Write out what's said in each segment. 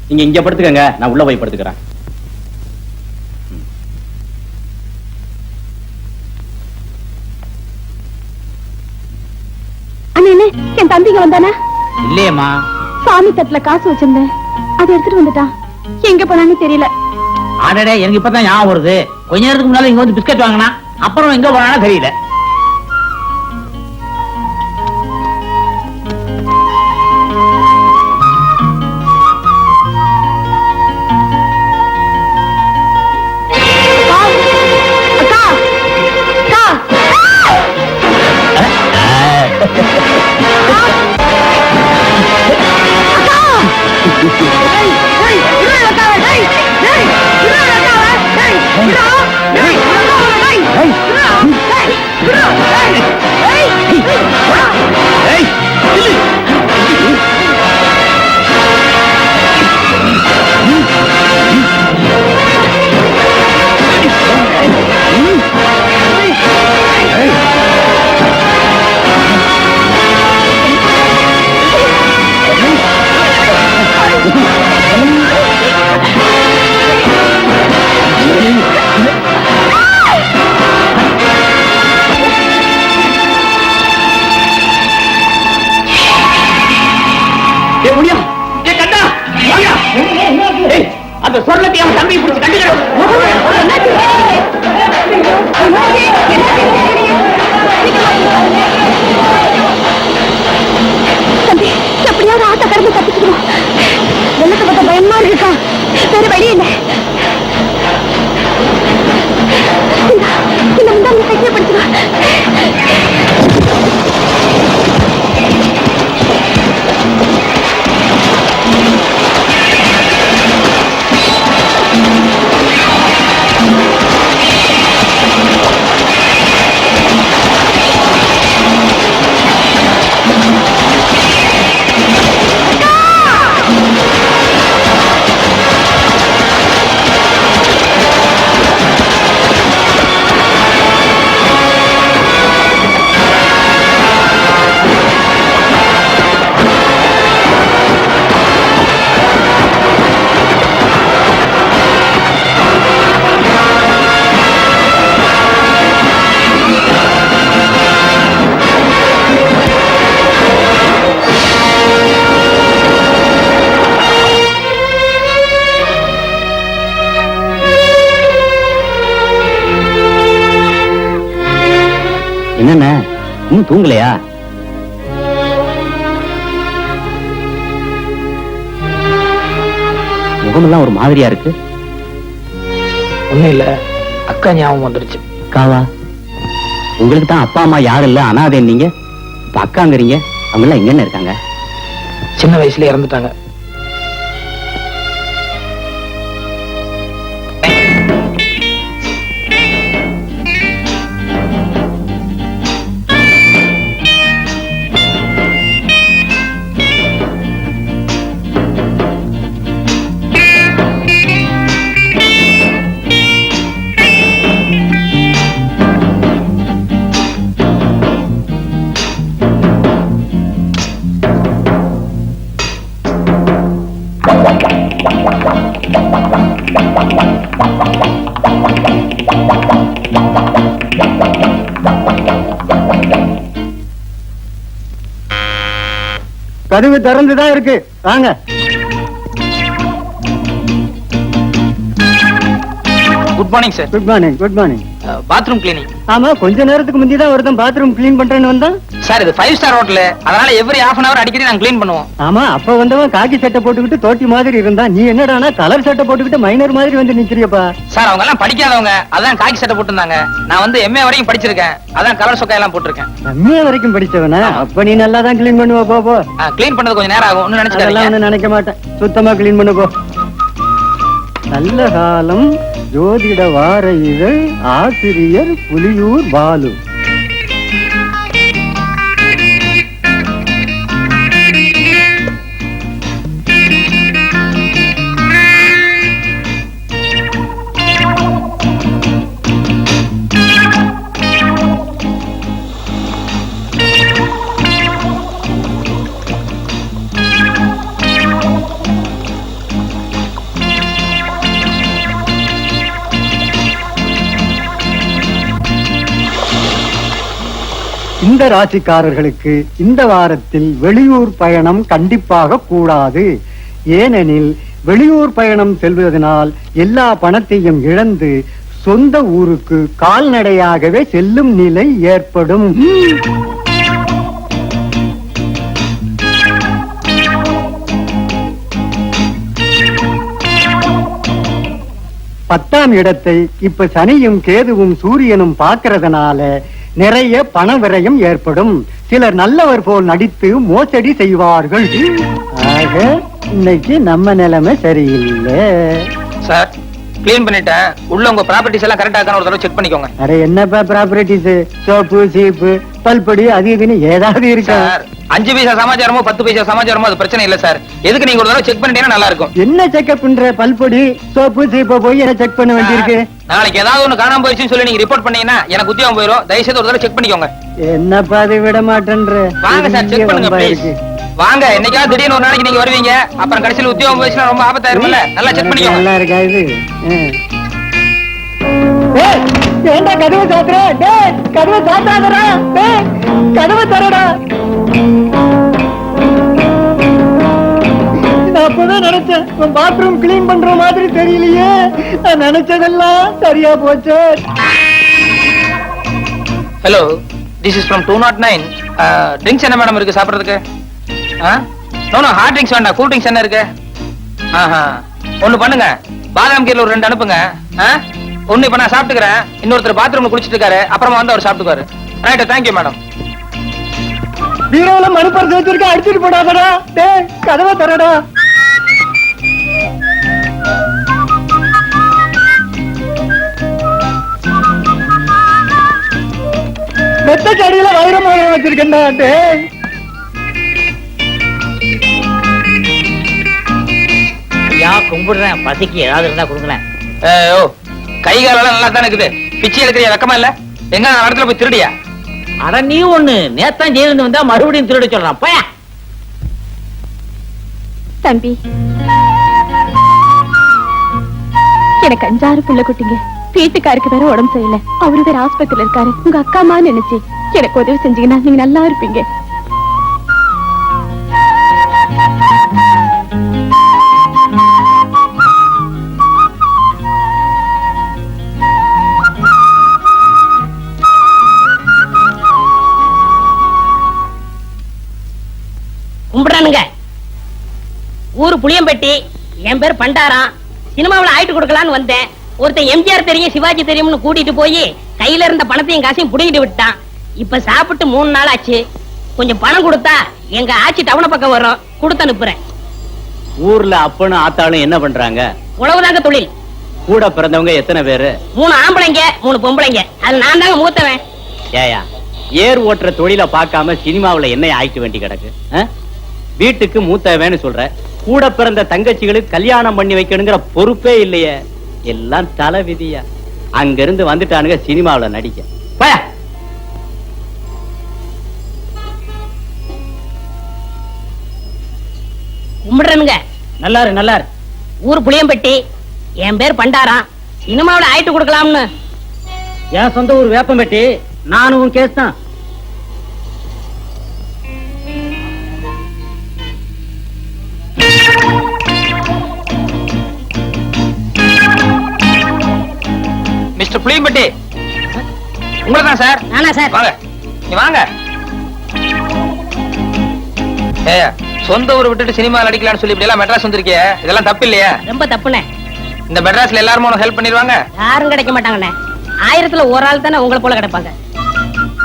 நீங்க இங்க படுத்துக்கங்க, நான் உள்ள போய் படுத்துக்கிறேன். என் தம்பிங்க வந்தானா? இல்லையம்மா. சாமி தட்டுல காசு வச்சிருந்தேன், அதை எடுத்துட்டு வந்துட்டான். எங்க போனான்னு தெரியல. ஆடடே, எனக்கு இப்பதான் ஞாபகம் வருது. கொஞ்ச நேரத்துக்கு முன்னால இங்க வந்து பிஸ்கட் வாங்கினா, அப்புறம் எங்க போனாலும் தெரியல. அந்த சொர்ணத்தை அவன் தம்பி பிடிச்சு கண்டுக்கிறோம். தம்பி, எப்படியாவது ஆட்ட கடந்து தப்பிச்சுக்கணும். வெள்ளத்தை பார்த்தா பயமா இருக்கா? வேற வழி இல்லை. இந்த முந்தாங்க கையை படிச்சுக்கலாம். என்னென்ன இன்னும் தூங்கலையா? முகமெல்லாம் ஒரு மாதிரியா இருக்கு. ஒண்ணும் இல்ல, அக்கா ஞாபகம் வந்துருச்சு. அக்காவா? உங்களுக்கு தான் அப்பா அம்மா யாரும் இல்ல, அனாதை. நீங்க இப்ப அக்காங்கிறீங்க. அவங்க எல்லாம் எங்கன்னு இருக்காங்க? சின்ன வயசுல இறந்துட்டாங்க. கதவு திறந்துதான் இருக்கு, வாங்க. Good morning sir. Good morning. Good morning. Bathroom cleaning. ஆமா, கொஞ்ச நேரத்துக்கு முந்தி தான் ஒருத்தன் பாத்ரூம் கிளீன் பண்றேன்னு வந்தான். சார், இது 5 ஸ்டார் ஹோட்டல், அதனால எவ்ரி half an hour அடிக்கடி நாங்க கிளீன் பண்ணுவோம். ஆமா, அப்ப வந்தவன் காக்கி சட்டை போட்டுக்கிட்டு தோட்டி மாதிரி இருந்தான். நீ என்னடானா கலர் சட்டை போட்டுக்கிட்டு மைனர் மாதிரி வந்து நிக்கிறியப்பா. சார், அவங்க எல்லாம் படிக்காதவங்க, அதான் காக்கி சட்டை போட்டுருந்தாங்க. நான் வந்து MA வரைக்கும் படிச்சிருக்கேன், அதான் கலர் சொக்கா எல்லாம் போட்டிருக்கேன். MA வரைக்கும் படிச்சவனா? அப்ப நீ நல்லா தான் கிளீன் பண்ணுவ. போ. கிளீன் பண்ணது கொஞ்சம் நேரம் ஆகும், ஒன்னும் நினைச்சுக்கலாம். நினைக்க மாட்டேன், சுத்தமா கிளீன் பண்ண போ. நல்ல காலம், ஜோதிட வார இதழ், ஆசிரியர் புலியூர் பாலு. இந்த ராசிக்காரர்களுக்கு இந்த வாரத்தில் வெளியூர் பயணம் கண்டிப்பாக கூடாது. ஏனெனில் வெளியூர் பயணம் செல்வதனால் எல்லா பணத்தையும் இழந்து சொந்த ஊருக்கு கால்நடையாகவே செல்லும் நிலை ஏற்படும். பத்தாம் இடத்தை இப்ப சனியும் கேதுவும் சூரியனும் பார்க்கறதுனால நிறைய பண விரயம் ஏற்படும். சிலர் நல்லவர் போல் நடித்து மோசடி செய்வார்கள். ஆக இன்னைக்கு நம்ம நிலைமை சரியில்லை. சார் கிளீன் பண்ணிட்டேன். உள்ள உங்க ப்ராப்பர்ட்டிஸ் எல்லாம் கரெக்டா இருக்கான்னு ஒரு தடவை செக் பண்ணிக்கோங்க. அட என்னப்பா ப்ராப்பர்ட்டிஸ், சோப்பு சீப்பு பல்படி அது இதுன்னு ஏதாவது இருக்கா? சார் 5 பைசா சமாச்சாரமோ 10 பைசா சமாச்சாரமோ அது பிரச்சனை இல்ல சார். எதுக்கு நீங்க ஒரு தடவை செக் பண்ணிட்டீங்கன்னா நல்லா இருக்கும். என்ன செக்அப் பண்ற? பல்பொடி சோப்பு சீப்பை போய் என்ன செக் பண்ண வேண்டியிருக்கு? நாளைக்கு ஏதாவது ஒண்ணு காணாம போயிடுச்சுன்னு சொல்லி நீங்க ரிப்போர்ட் பண்ணீங்கன்னா எனக்கு உத்தியோகம் போயிடும். தயவுசெய்து ஒரு தடவை செக் பண்ணிக்கோங்க. என்னப்பா அதை விட மாட்டேன்ற? வாங்க சார் செக் பண்ணுங்க ப்ளீஸ். வாங்க, என்னைக்காவது திடீர்னு ஒரு நாளைக்கு நீங்க வருவீங்க, அப்புறம் கடைசியில் உத்தியோகம் போயிடுச்சுன்னா ரொம்ப ஆபத்தாயிரும்ல. நல்லா செக் பண்ணிக்கோங்க. நல்லா இருக்கா இது? ஏண்டா கதவை சாத்துற? டேய் கதவை சாத்தாதடா. டேய் கதவை தரடா. நான் அப்பதான் நினைச்சேன் பாத்ரூம் கிளீன் பண்ற மாதிரி தெரியலையே. நான் நினைச்சதெல்லாம் சரியா போச்சு. Hello, this is from 209. Drinks என்ன மேடம் இருக்கு சாப்பிடுறதுக்கு? நோ ஹார்ட் ட்ரிங்க்ஸ் வேண்டாம், கூல் ட்ரிங்க்ஸ் என்ன இருக்கு? ஒண்ணு பண்ணுங்க, பாதாம் கீர்ல ஒரு 2 அனுப்புங்க. ஒண்ணு இப்ப நான் சாப்பிட்டுக்கிறேன், இன்னொருத்தர் பாத்ரூம்ல குளிச்சிட்டு இருக்காரு, அப்புறமா வந்து அவர் சாப்பிட்டுக்காரு. Right, thank you madam. பீரோல மனுப்பர் சேர்த்திருக்க, அடிச்சிட்டு போடாதடா. டேய் கதவை தரடா. மெத்த கடியில வைரம் வச்சிருக்கேன்டா. டேய் கும்பிடுறேன், பசிக்கு ஏதாவது இருந்தா கொடுங்களேன். ஓ, கை காலெல்லாம் நல்லா தானே இருக்குது. பிச்சை எடுக்கிறியா? வெக்கமா இல்ல? எங்க நான் இடத்துல போய் திருடியா? அட நீ ஒண்ணு நேத்தான் ஜெயிலிருந்து வந்தா மறுபடியும் திருட சொல்றான். போயா தம்பி, எனக்கு 5-6 புள்ள குட்டிங்க. வீட்டுக்காருக்கு வேற உடம்பு சரியில்லை, அவரு வேற ஆஸ்பத்திரியில இருக்காரு. உங்க அக்கா அம்மா நினைச்சு எனக்கு உதவி செஞ்சீங்கன்னா நீங்க நல்லா இருப்பீங்க. கும்பிடானுங்க. ஊரு புளியம்பட்டி, என் பேர் பண்டாரம். சினிமாவில் ஆயிட்டு கொடுக்கலான்னு வந்தேன். ஒருத்தன் எம்ஜிஆர் தெரியும் சிவாஜி தெரியும்னு கூட்டிட்டு போய் கையில இருந்த பணத்தையும் காசையும் புடிங்கிட்டு விட்டான். இப்ப சாப்பிட்டு 3 நாள் ஆச்சு. கொஞ்சம் பணம் கொடுத்தா எங்க ஆட்சி டவுன பக்கம் வரும், கொடுத்து அனுப்புறேன். ஊர்ல அப்பனும் ஆத்தாளும் என்ன பண்றாங்க? உழவுதாங்க தொழில். கூட பிறந்தவங்க எத்தனை பேரு? 3 ஆம்பளைங்க 3 பொம்பளைங்க. அது நான் தாங்க மூத்தவன். ஏயா, ஏர் ஓட்டுற தொழில பார்க்காம சினிமாவுல என்ன ஆயிட்டு வேண்டி கிடக்கு? வீட்டுக்கு மூத்தவேன்னு சொல்ற, கூட பிறந்த தங்கச்சிகளுக்கு கல்யாணம் பண்ணி வைக்கணுங்கிற பொறுப்பே இல்லையே. எல்லாம் தலை விதியா. அங்க இருந்து வந்துட்டானுங்க சினிமாவுல நடிக்க. போயா. கும்பிடுறனுங்க. நல்லாரு நல்லாரு. ஊர் புளியம்பட்டி, என் பேர் பண்டாரம். சினிமாவில் ஆயிட்டு கொடுக்கலாம்னு. என் சொந்த ஊர் வேப்பம்பட்டி. நானும் கேஸ் தான். மிஸ்டர் புளியம்பட்டி, உங்களை தான் சார். நானா சார்? வாங்க, நீ வாங்க. ஏய், சொந்த ஊரை விட்டுட்டு சினிமா நடிக்கலாம்னு சொல்லி இப்படி எல்லாம் மெட்ராஸ் வந்திருக்கே, இதெல்லாம் தப்பு இல்லையா? ரொம்ப தப்புண்ணே. இந்த மெட்ராஸ்ல எல்லாரும் உனக்கு ஹெல்ப் பண்ணிடுவாங்க? யாரும் கிடைக்க மாட்டாங்கண்ணே. 1000ல ஒரு ஆள் தானே உங்களை போல கிடைப்பாங்க.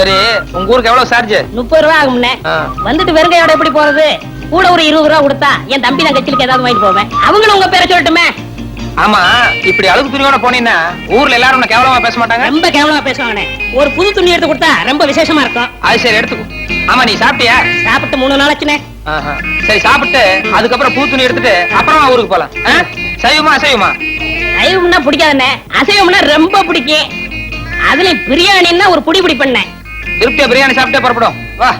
சரி, உங்க ஊருக்கு எவ்வளவு சார்ஜ்? 30 ரூபா ஆகும்ண்ணே. வந்துட்டு வெறுங்கையோட எப்படி போறது? கூட ஒரு 20 ரூபா கொடுத்தா என் தம்பி நான் கட்சிலுக்கு ஏதாவது வாங்கிட்டு போவேன். அவங்களும் உங்க பேரை சொல்லட்டுமே. ஆமா, இப்படி அழுகு துணியோட போனீங்கன்னா ஊர்ல எல்லாரும் உன்னை கேவலமா பேச மாட்டாங்க? ரொம்ப கேவலமா பேசுவாங்கண்ணே. ஒரு புது துணி எடுத்து கொடுத்தா ரொம்ப விசேஷமா இருக்கும். அது சரி, எடுத்துக்கோ. ஆமா, நீ சாப்பிட்டியா? சாப்பிட்டு 3 நாள் ஆச்சுண்ணே. சரி, சாப்பிட்டு அதுக்கப்புறம் பூ துணி எடுத்துட்டு அப்புறமா ஊருக்கு போலாம். சைவமா அசைவமா? சைவம்னா பிடிக்காதுண்ணே, அசைவம்னா ரொம்ப பிடிக்கும். அதுலயும் பிரியாணின்னா ஒரு புடி புடி பண்ணேன். திருப்தியா பிரியாணி சாப்பிட்டே புறப்படும். வா.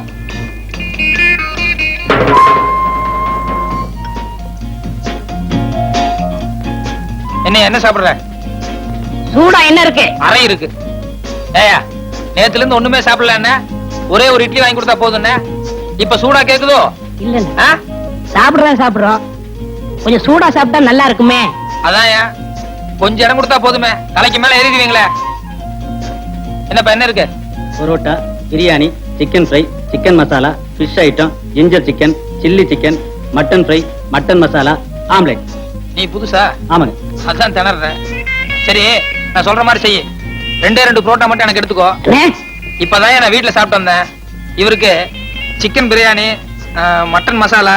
என்ன சாப்பிடுற? சூடா என்ன இருக்கு? அறை இருக்கு. ஏயா, நேத்துல இருந்து ஒண்ணுமே சாப்பிடல. என்ன ஒரே ஒரு இட்லி வாங்கி கொடுத்தா போதும்ண்ணே. இப்ப சூடா கேக்குதோ? இல்ல ஆ? சாப்பிடுறோம் கொஞ்சம் சூடா சாப்பிட்டா நல்லா இருக்குமே. அதான் ஏன் கொஞ்சம் இடம் கொடுத்தா போதுமே, தலைக்கு மேல ஏறிடுவீங்களே. என்னப்பா என்ன இருக்கு? Parotta, biryani, chicken fry, chicken masala, fish item, ginger chicken, chilli chicken, mutton fry, mutton masala, omelette. நீ புதுசா? ஆமாங்க. அதான் திணறேன். சரி, நான் சொல்ற மாதிரி செய்யு. 2 புரோட்டா மட்டும் எனக்கு எடுத்துக்கோ. அண்ணே, இப்பதான் நான் வீட்டுல சாப்பிட்டு வந்தேன். இவருக்கு சிக்கன் பிரியாணி, மட்டன் மசாலா,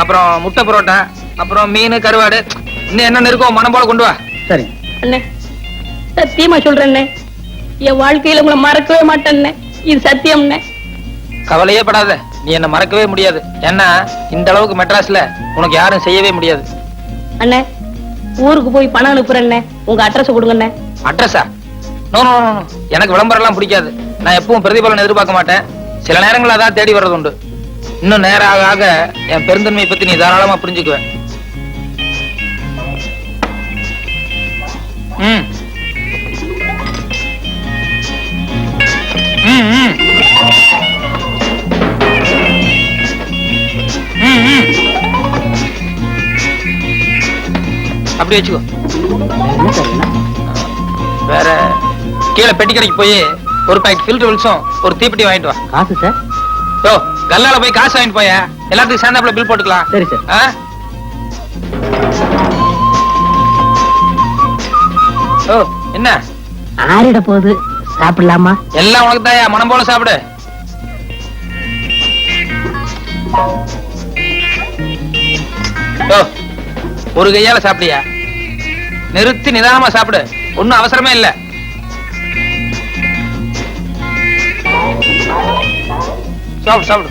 அப்புறம் முட்டை புரோட்டா, அப்புறம் மீன் கருவாடு, இன்னும் என்ன இருக்கோ மனம் போல கொண்டு வா. சரி. அண்ணே சத்தியமா சொல்றேன்னே, என் வாழ்க்கையில உங்களை மறக்கவே மாட்டேன்னே. இது சத்தியம்ண்ணே. கவலையே படாத, நீ என்ன மறக்கவே முடியாது. ஏன்னா இந்த அளவுக்கு மெட்ராஸ்ல உனக்கு யாரும் செய்யவே முடியாது. அண்ணே, ஊருக்கு போய் பணம் அனுப்புறேன்னே, உங்க அட்ரஸ் கொடுங்கண்ணே. அட்ரஸா? நோ நோ நோ, எனக்கு விளம்பரம் எல்லாம் பிடிக்காது. நான் எப்பவும் பிரதிபலன் எதிர்பார்க்க மாட்டேன். சில நேரங்கள் அதான் தேடி வர்றது உண்டு. இன்னும் நேரம் ஆக ஆக என் பெருந்தன்மையை பத்தி நீ தாராளமா புரிஞ்சுக்குவேன். ம் ம் ம் ம் ம் அப்படி வச்சுக்கோ. என்ன சார் என்ன? வேற கீழே பெட்டி கடைக்கு போய் ஒரு பாக்கெட் ஃபில்டர் வில்ஸும் ஒரு தீப்பெட்டி வாங்கிட்டு வா. காசு சார்? யோ, கல்லால போய் காசு வாங்கிட்டு போய, எல்லாத்துக்கும் சேர்ந்தாப்புல பில் போட்டுக்கலாம். சரி சார். ஆ? ஓ, என்ன ஆறிட போகுது, சாப்பிடலாமா? எல்லாம் உனக்கு தாயா, மனம் போல சாப்பிடு. யோ, ஒரு கையால சாப்பிடியா? நிறுத்தி நிதானமா சாப்பிடு, ஒண்ணும் அவசரமே இல்ல. சாப்பிடு சாப்பிடு.